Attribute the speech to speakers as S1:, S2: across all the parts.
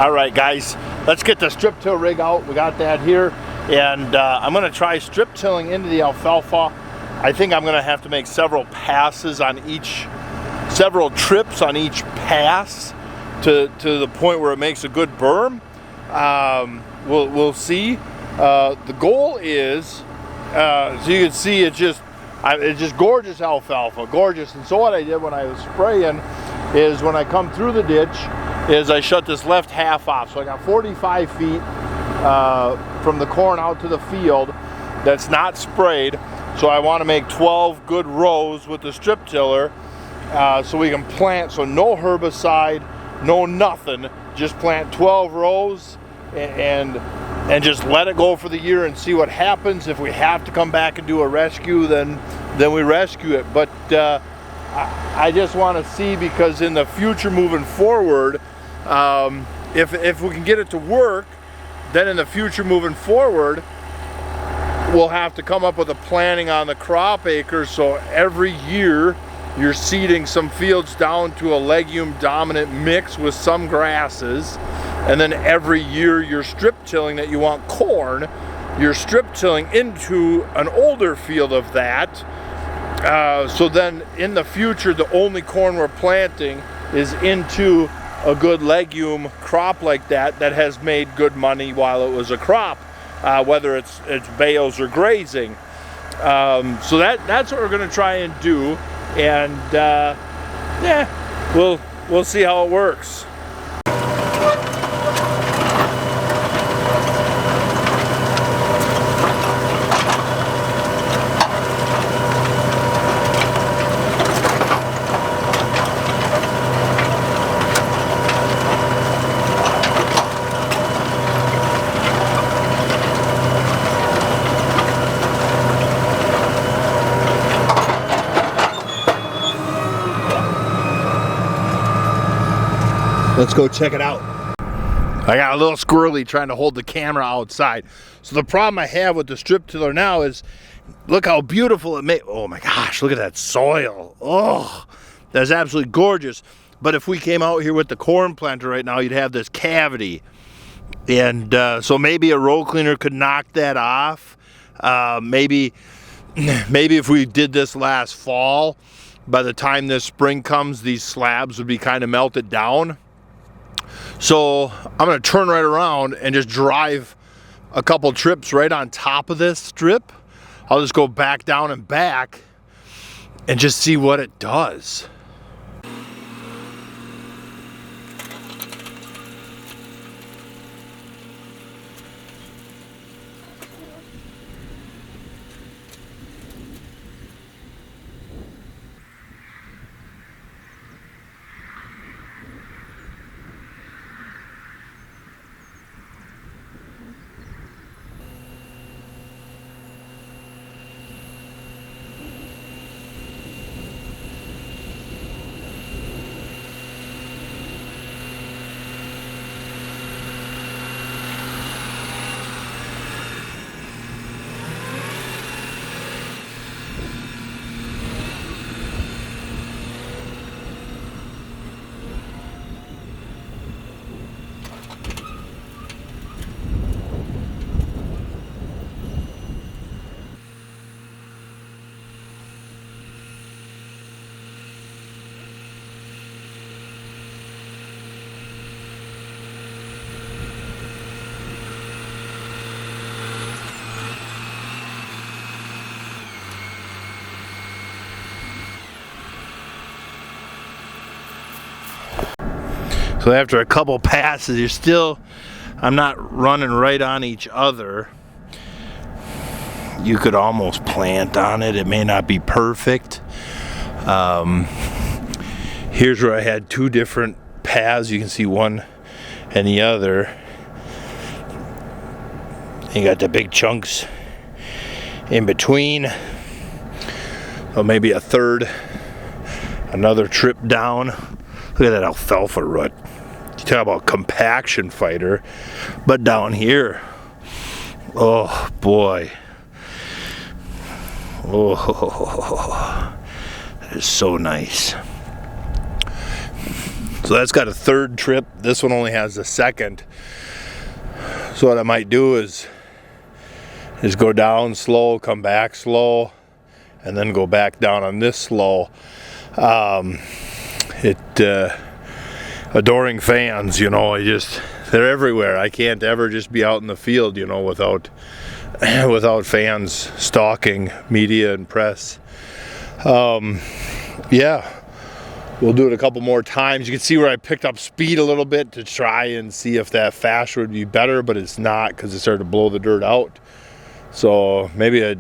S1: All right, guys, let's get the strip till rig out. We got that here, and I'm gonna try strip tilling into the alfalfa. I think I'm gonna have to make several passes on each, several trips on each pass to the point where it makes a good berm. We'll see. The goal is, so you can see it's just gorgeous alfalfa, gorgeous. And so what I did when I was spraying is when I come through the ditch is I shut this left half off. So I got 45 feet from the corn out to the field that's not sprayed. So I want to make 12 good rows with the strip tiller so we can plant, so no herbicide, no nothing, just plant 12 rows and just let it go for the year and see what happens. If we have to come back and do a rescue, then we rescue it. But I just want to see, because in the future moving forward, if we can get it to work, then in the future moving forward, we'll have to come up with a planning on the crop acres. So every year you're seeding some fields down to a legume dominant mix with some grasses, and then every year you're strip tilling that you want corn, you're strip tilling into an older field of that. So then in the future, the only corn we're planting is into a good legume crop like that has made good money while it was a crop, whether it's bales or grazing. So that's what we're going to try and do, and yeah, we'll see how it works. Let's go check it out. I got a little squirrely trying to hold the camera outside. So the problem I have with the strip tiller now is, look how beautiful it made. Oh my gosh, look at that soil. Oh, that's absolutely gorgeous. But if we came out here with the corn planter right now, you'd have this cavity. And so maybe a row cleaner could knock that off. Maybe if we did this last fall, by the time this spring comes, these slabs would be kind of melted down. So I'm going to turn right around and just drive a couple trips right on top of this strip. I'll just go back down and back and just see what it does. So after a couple passes, I'm not running right on each other. You could almost plant on it. It may not be perfect. Here's where I had two different paths. You can see one and the other. You got the big chunks in between. So maybe a third, another trip down. Look at that alfalfa root. You talk about compaction fighter. But down here, oh boy. Oh, that is so nice. So that's got a third trip. This one only has a second. So what I might do is go down slow, come back slow, and then go back down on this slow. Adoring fans, you know, they're everywhere. I can't ever just be out in the field, you know, without fans stalking media and press. Yeah. We'll do it a couple more times. You can see where I picked up speed a little bit to try and see if that faster would be better, but it's not because it started to blow the dirt out. So maybe a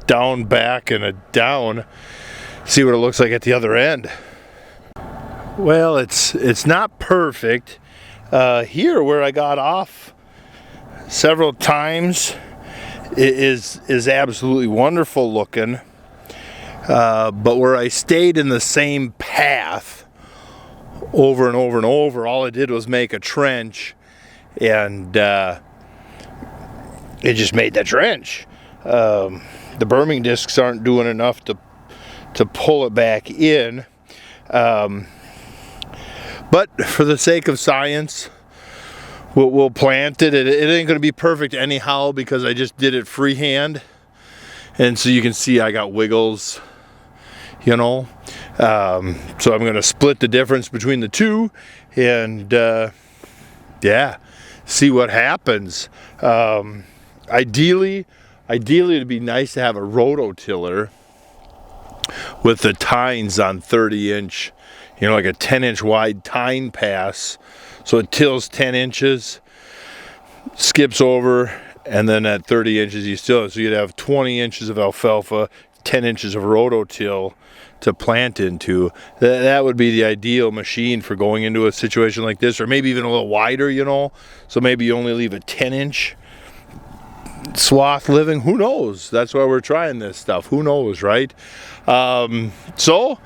S1: down back and a down. See what it looks like at the other end. Well, it's not perfect. Here where I got off several times is absolutely wonderful looking. But where I stayed in the same path over and over and over, all I did was make a trench, and it just made that trench. The berming discs aren't doing enough to pull it back in. But for the sake of science, we'll plant it. It ain't going to be perfect anyhow because I just did it freehand. And so you can see I got wiggles, you know. So I'm going to split the difference between the two and, yeah, see what happens. Ideally, it'd be nice to have a rototiller with the tines on 30-inch, you know, like a 10-inch wide tine pass. So it tills 10 inches, skips over, and then at 30 inches you still, so you'd have 20 inches of alfalfa, 10 inches of rototill to plant into. That would be the ideal machine for going into a situation like this, or maybe even a little wider, you know. So maybe you only leave a 10-inch swath living. Who knows? That's why we're trying this stuff. Who knows, right? So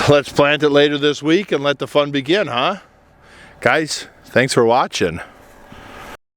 S1: let's plant it later this week and let the fun begin, huh? Guys, thanks for watching.